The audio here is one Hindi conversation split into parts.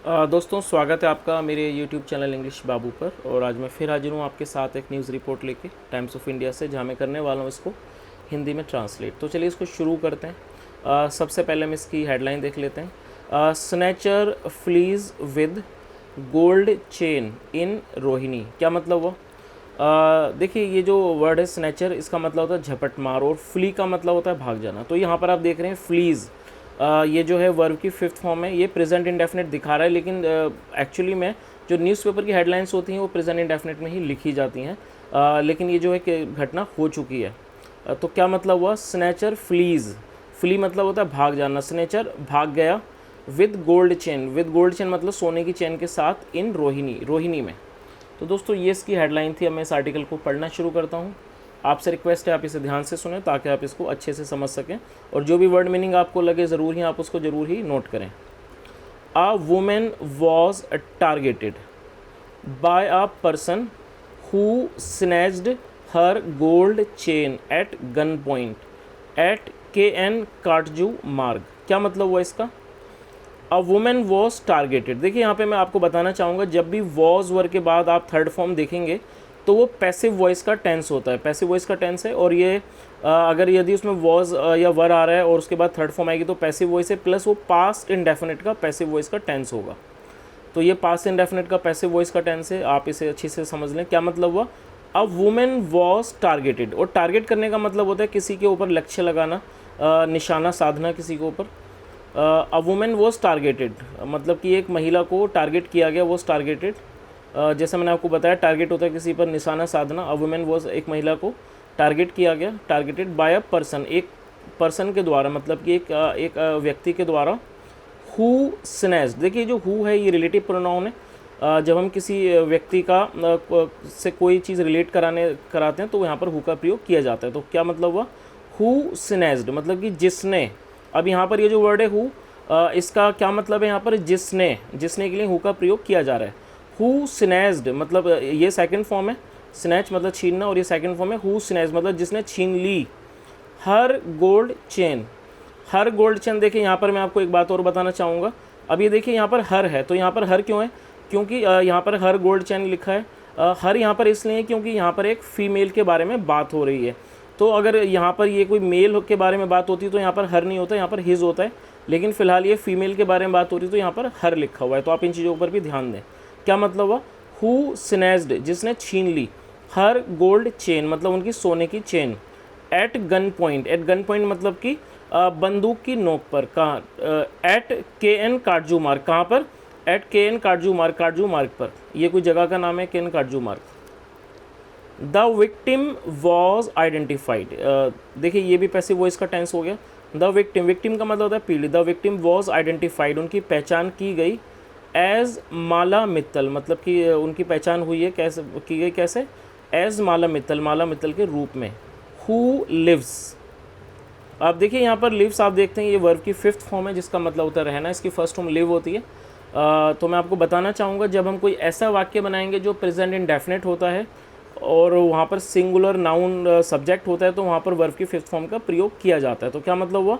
दोस्तों स्वागत है आपका मेरे YouTube चैनल इंग्लिश बाबू पर। और आज मैं फिर हाजिर हूँ आपके साथ एक न्यूज़ रिपोर्ट लेके टाइम्स ऑफ इंडिया से, जहाँ मैं करने वाला हूँ इसको हिंदी में ट्रांसलेट। तो चलिए इसको शुरू करते हैं। सबसे पहले हम इसकी हेडलाइन देख लेते हैं। Snatcher fleas with gold chain in Rohini. क्या मतलब हुआ? देखिए, ये जो वर्ड है स्नैचर, इसका मतलब होता है झपट मार, और फ्ली का मतलब होता है भाग जाना। तो यहाँ पर आप देख रहे हैं फ्लीज़, ये जो है वर्ब की फिफ्थ फॉर्म है। ये प्रेजेंट इंडेफिनिट दिखा रहा है, लेकिन एक्चुअली में जो न्यूज़पेपर की हेडलाइंस होती हैं वो प्रेजेंट इंडेफिनिट में ही लिखी जाती हैं। लेकिन ये जो है कि घटना हो चुकी है। तो क्या मतलब हुआ? स्नैचर फ्लीज, फ्ली मतलब होता है भाग जाना, स्नैचर भाग गया। With gold chain, with gold chain मतलब सोने की चेन के साथ, इन रोहिणी, रोहिणी में। तो दोस्तों ये इसकी हेडलाइन थी। अब मैं इस आर्टिकल को पढ़ना शुरू करता हूँ। आपसे रिक्वेस्ट है आप इसे ध्यान से सुने ताकि आप इसको अच्छे से समझ सकें, और जो भी वर्ड मीनिंग आपको लगे ज़रूर ही आप उसको ज़रूर ही नोट करें। A women was targeted by a person who snatched her gold chain at gun point at KN Katju Marg. क्या मतलब हुआ इसका? A women was targeted. देखिए यहाँ पे मैं आपको बताना चाहूँगा, जब भी वॉज वर्ड के बाद आप थर्ड फॉर्म देखेंगे तो वो पैसिव वॉइस का टेंस होता है, पैसिव वॉइस का टेंस है। और ये अगर यदि उसमें वॉज या वर आ रहा है और उसके बाद थर्ड फॉर्म आएगी तो पैसिव वॉइस है, प्लस वो पास्ट इंडेफिनिट का पैसिव वॉइस का टेंस होगा। तो ये पास्ट इंडेफिनिट का पैसिव वॉइस का टेंस है, आप इसे अच्छी से समझ लें। क्या मतलब हुआ? अ वुमेन वॉज टारगेटेड। और टारगेट करने का मतलब होता है किसी के ऊपर लक्ष्य लगाना, निशाना साधना किसी के ऊपर। अ वुमेन वॉज टारगेटेड मतलब कि एक महिला को टारगेट किया गया, वॉज टारगेटेड। जैसे मैंने आपको बताया, टारगेट होता है किसी पर निशाना साधना। अ वुमेन वॉज, एक महिला को टारगेट किया गया, टारगेटेड बाय अ पर्सन, एक पर्सन के द्वारा, मतलब कि एक व्यक्ति के द्वारा। हु स्नैच्ड, देखिए जो हु है ये रिलेटिव प्रोनाउन है। जब हम किसी व्यक्ति का से कोई चीज़ रिलेट कराते हैं तो यहाँ पर हु का प्रयोग किया जाता है। तो क्या मतलब हुआ? हु स्नैच्ड मतलब कि जिसने। अब यहाँ पर ये जो वर्ड है हु, इसका क्या मतलब है? यहाँ पर जिसने, जिसने के लिए हु का प्रयोग किया जा रहा है। हु स्नैच्ड मतलब ये सेकंड फॉर्म है, स्नैच मतलब छीनना, और ये सेकंड फॉर्म है हु स्नैच मतलब जिसने छीन ली। Her gold chain, her gold chain. देखिए यहाँ पर मैं आपको एक बात और बताना चाहूँगा। अब ये देखिए यहाँ पर हर है, तो यहाँ पर हर क्यों है? क्योंकि यहाँ पर हर गोल्ड चेन लिखा है। हर यहाँ पर इसलिए क्योंकि यहाँ पर एक फ़ीमेल के बारे में बात हो रही है। तो अगर यहाँ पर ये कोई मेल के बारे में बात होती तो यहाँ पर हर नहीं होता, यहाँ पर हिज होता है। लेकिन फ़िलहाल ये फीमेल के बारे में बात हो रही तो यहाँ पर हर लिखा हुआ है। तो आप इन चीज़ों पर भी ध्यान दें। क्या मतलब हुआ? हु स्नैच्ड, जिसने छीन ली। हर गोल्ड चेन मतलब उनकी सोने की chain. At gun point, at gun point मतलब कि बंदूक की नोक पर। कहाँ? एट KN काटजू मार्ग। कहाँ पर? एट KN काटजू मार्ग, काटजू मार्ग पर। ये कोई जगह का नाम है, KN काटजू मार्ग। The victim was identified. देखिए ये भी पैसिव वॉइस का टेंस हो गया। द विक्टिम, विक्टिम का मतलब होता है पीड़ित। द विक्टिम वॉज आइडेंटिफाइड, उनकी पहचान की गई। एज माला मित्तल मतलब कि उनकी पहचान हुई है, कैसे की गई? कैसे? एज माला मित्तल, माला मित्तल के रूप में। हु लिव्स, आप देखिए यहाँ पर लिव्स, आप देखते हैं ये वर्ब की फिफ्थ फॉर्म है, जिसका मतलब होता है रहना। इसकी फर्स्ट फॉर्म लिव होती है। तो मैं आपको बताना चाहूँगा, जब हम कोई ऐसा वाक्य बनाएंगे जो प्रेजेंट इंडेफिनिट होता है और वहाँ पर सिंगुलर नाउन सब्जेक्ट होता है, तो वहाँ पर वर्ब की फिफ्थ फॉर्म का प्रयोग किया जाता है। तो क्या मतलब हुआ?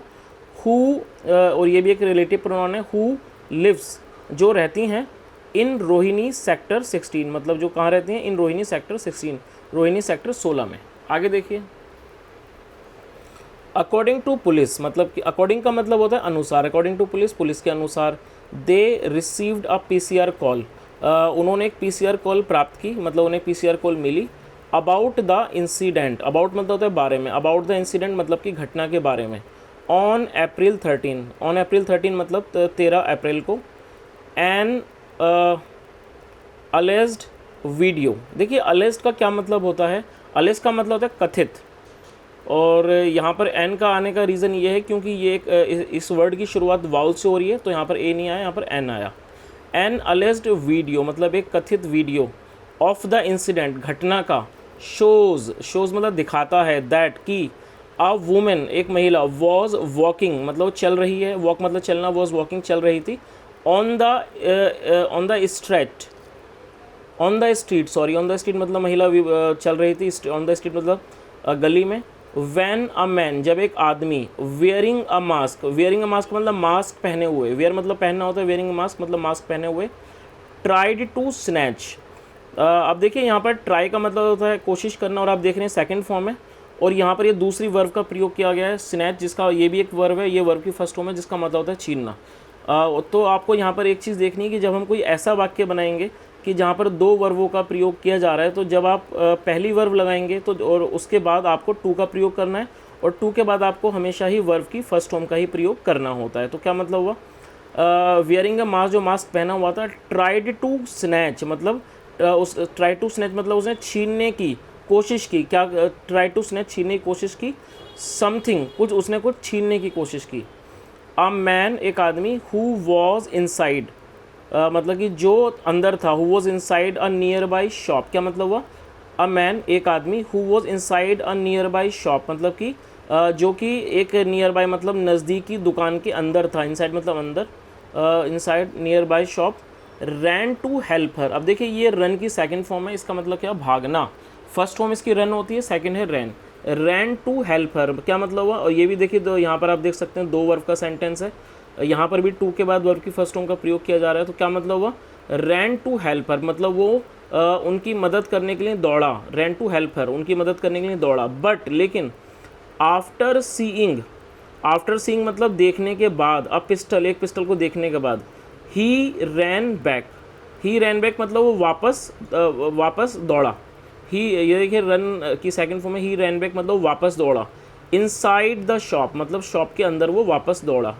हु, और ये भी एक रिलेटिव प्रोनाउन है। हु लिव्स, जो रहती हैं इन रोहिणी सेक्टर 16, मतलब जो कहाँ रहती हैं? इन रोहिणी सेक्टर 16, रोहिणी सेक्टर 16 में। आगे देखिए, अकॉर्डिंग टू पुलिस मतलब कि अकॉर्डिंग का मतलब होता है अनुसार। अकॉर्डिंग टू पुलिस, पुलिस के अनुसार। They received a PCR call, उन्होंने एक PCR कॉल प्राप्त की, मतलब उन्हें PCR कॉल मिली। अबाउट द इंसिडेंट, अबाउट मतलब होता है बारे में, अबाउट द इंसिडेंट मतलब कि घटना के बारे में। ऑन April 13, ऑन April 13 मतलब 13 अप्रैल को। एन अलेज्ड वीडियो, देखिए अलेज्ड का क्या मतलब होता है? अलेज्ड का मतलब होता है कथित, और यहाँ पर एन का आने का रीज़न ये है क्योंकि ये एक इस वर्ड की शुरुआत वाउल से हो रही है, तो यहाँ पर ए नहीं आया, यहाँ पर एन आया। एन अलेज्ड वीडियो मतलब एक कथित वीडियो। ऑफ द इंसिडेंट, घटना का। शोज़, शोज़ मतलब दिखाता है। दैट की अ वुमेन, एक महिला। वॉज वॉकिंग मतलब चल रही है, वॉक मतलब चलना, वॉज वॉकिंग चल रही थी। On the straight, on the street, sorry on the street मतलब महिला चल रही थी। ऑन द स्ट्रीट मतलब गली में। वैन अ मैन, जब एक आदमी, wearing a mask, wearing a mask मतलब मास्क पहने हुए, वेयर मतलब पहनना होता है, वेयरिंग अ मास्क मतलब मास्क पहने हुए, ट्राइड टू स्नैच। अब देखिए यहाँ पर ट्राई का मतलब होता है कोशिश करना, और आप देख रहे हैं सेकंड फॉर्म है, और यहाँ पर ये दूसरी वर्ब का प्रयोग किया गया है स्नैच, जिसका ये भी एक वर्ब है, ये वर्ब की फर्स्ट फॉर्म है जिसका मतलब होता है छीनना। तो आपको यहाँ पर एक चीज़ देखनी है कि जब हम कोई ऐसा वाक्य बनाएंगे कि जहाँ पर दो वर्बों का प्रयोग किया जा रहा है, तो जब आप पहली वर्ब लगाएंगे तो और उसके बाद आपको टू का प्रयोग करना है, और टू के बाद आपको हमेशा ही वर्ब की फर्स्ट फॉर्म का ही प्रयोग करना होता है। तो क्या मतलब हुआ, वियरिंग अ मास्क, जो मास्क पहना हुआ था, ट्राइड टू स्नैच मतलब उस ट्राई टू स्नैच मतलब उसने छीनने की कोशिश की, क्या ट्राई टू स्नैच छीनने की कोशिश की, समथिंग कुछ, उसने कुछ छीनने की कोशिश की। अ मैन एक आदमी, हु वॉज इनसाइड मतलब कि जो अंदर था, who was inside a near by shop, क्या मतलब हुआ, अ मैन एक आदमी, who was inside a near by shop मतलब कि जो कि एक नियर बाई मतलब नज़दीकी दुकान के अंदर था, इनसाइड मतलब अंदर, inside nearby shop, ran to help her. अब देखिए ये रन की सेकंड फॉर्म है, इसका मतलब क्या, भागना। फर्स्ट फॉर्म इसकी रन होती है, सेकंड है रैन। रैन टू हेल्प हर क्या मतलब हुआ, और ये भी देखिए तो यहाँ पर आप देख सकते हैं दो वर्ब का सेंटेंस है, यहाँ पर भी टू के बाद वर्ब की फर्स्ट फॉर्म का प्रयोग किया जा रहा है। तो क्या मतलब हुआ, रैन टू हेल्प हर मतलब वो उनकी मदद करने के लिए दौड़ा, रैन टू हेल्प हर उनकी मदद करने के लिए दौड़ा, बट लेकिन आफ्टर सीइंग, आफ्टर सीइंग मतलब देखने के बाद, अ पिस्टल एक पिस्टल को देखने के बाद, ही रैन बैक, ही रैन बैक मतलब वो वापस दौड़ा, ही, ये देखिए रन की सेकंड फॉर्म में ही रैन बैक मतलब वापस दौड़ा, इनसाइड द शॉप मतलब शॉप के अंदर वो वापस दौड़ा।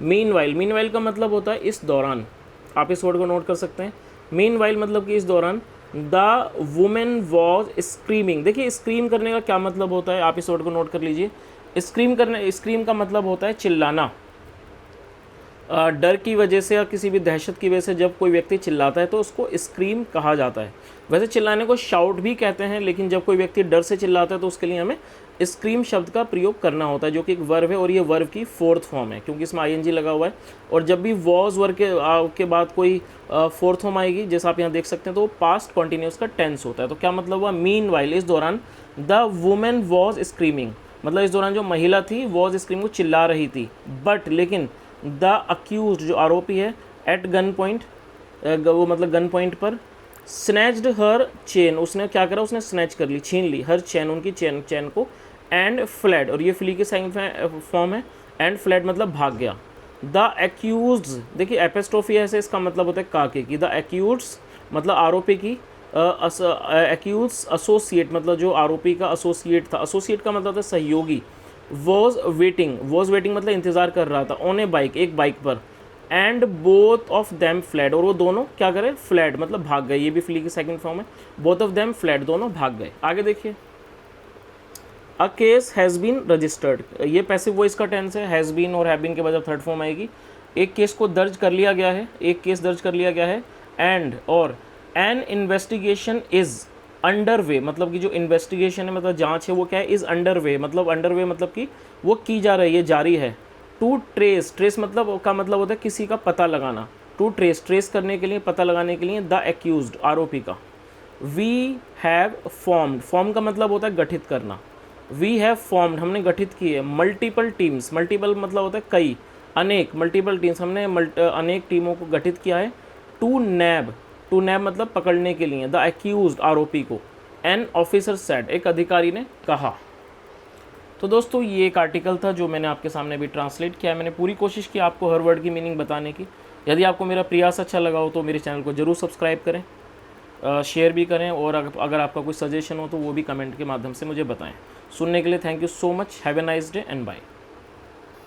मीनवाइल, मीनवाइल का मतलब होता है इस दौरान, आप इस वर्ड को नोट कर सकते हैं, मीनवाइल मतलब कि इस दौरान, द वुमेन वॉज स्क्रीमिंग, देखिए स्क्रीम करने का क्या मतलब होता है, आप इस वर्ड को नोट कर लीजिए, स्क्रीम करने, स्क्रीम का मतलब होता है चिल्लाना, डर की वजह से या किसी भी दहशत की वजह से जब कोई व्यक्ति चिल्लाता है तो उसको स्क्रीम कहा जाता है। वैसे चिल्लाने को शाउट भी कहते हैं, लेकिन जब कोई व्यक्ति डर से चिल्लाता है तो उसके लिए हमें स्क्रीम शब्द का प्रयोग करना होता है, जो कि एक वर्ब है, और ये वर्ब की फोर्थ फॉर्म है क्योंकि इसमें आईएनजी लगा हुआ है। और जब भी वॉज वर्ब के बाद कोई फोर्थ फॉर्म आएगी, जैसा आप यहाँ देख सकते हैं, तो वो पास्ट कॉन्टिन्यूस का टेंस होता है। तो क्या मतलब हुआ, मीनवाइल इस दौरान, द वुमेन वॉज स्क्रीमिंग मतलब इस दौरान जो महिला थी वॉज स्क्रीमिंग, वो चिल्ला रही थी, बट लेकिन द अक्यूज जो आरोपी है, एट गन पॉइंट, वो मतलब गन पॉइंट पर, स्नैच्ड हर चेन उसने क्या करा, उसने स्नैच कर ली, छीन ली, हर चैन उनकी चैन को, एंड फ्लैड, और ये फ्ली की सेकंड फॉर्म है, एंड फ्लैड मतलब भाग गया। द एक्यूज्ड, देखिए एपिस्ट्रोफी ऐसे इसका मतलब होता है काके की, द एक्यूज्ड मतलब आरोपी की, एक्यूज एसोसिएट मतलब जो आरोपी का एसोसिएट था, एसोसिएट का मतलब होता है सहयोगी, वॉज वेटिंग मतलब इंतज़ार कर रहा था, ऑन ए बाइक एक बाइक पर, and both of them fled और वो दोनों क्या करें, फ्लैड मतलब भाग गए, ये भी फ्ली की सेकंड फॉर्म है, बोथ ऑफ देम फ्लैड दोनों भाग गए। आगे देखिए, a case has been registered, ये पैसिव वॉइस का टेंस है, हैज़ बीन और हैव बीन के बाद जब थर्ड फॉर्म आएगी, एक केस को दर्ज कर लिया गया है, एक केस दर्ज कर लिया गया है, एंड और N investigation is under way मतलब कि जो इन्वेस्टिगेशन है मतलब जांच है वो क्या है, इज़ अंडर वे मतलब कि वो की जा रही है, जारी है। टू ट्रेस, ट्रेस मतलब का मतलब होता है किसी का पता लगाना, टू ट्रेस, ट्रेस करने के लिए, पता लगाने के लिए, द एक्यूज्ड आरोपी का। वी हैव फॉर्म्ड, फॉर्म का मतलब होता है गठित करना, वी हैव फॉर्म्ड हमने गठित की है, मल्टीपल टीम्स, मल्टीपल मतलब होता है कई, अनेक, मल्टीपल टीम्स हमने अनेक टीमों को गठित किया है। टू नैब, टू नैब मतलब पकड़ने के लिए, द एक्यूज्ड आरोपी को, एन ऑफिसर सेड एक अधिकारी ने कहा। तो दोस्तों ये एक आर्टिकल था जो मैंने आपके सामने भी ट्रांसलेट किया है, मैंने पूरी कोशिश की आपको हर वर्ड की मीनिंग बताने की। यदि आपको मेरा प्रयास अच्छा लगा हो तो मेरे चैनल को ज़रूर सब्सक्राइब करें, शेयर भी करें, और अगर आपका कोई सजेशन हो तो वो भी कमेंट के माध्यम से मुझे बताएं। सुनने के लिए thank you so much, have a nice day and bye.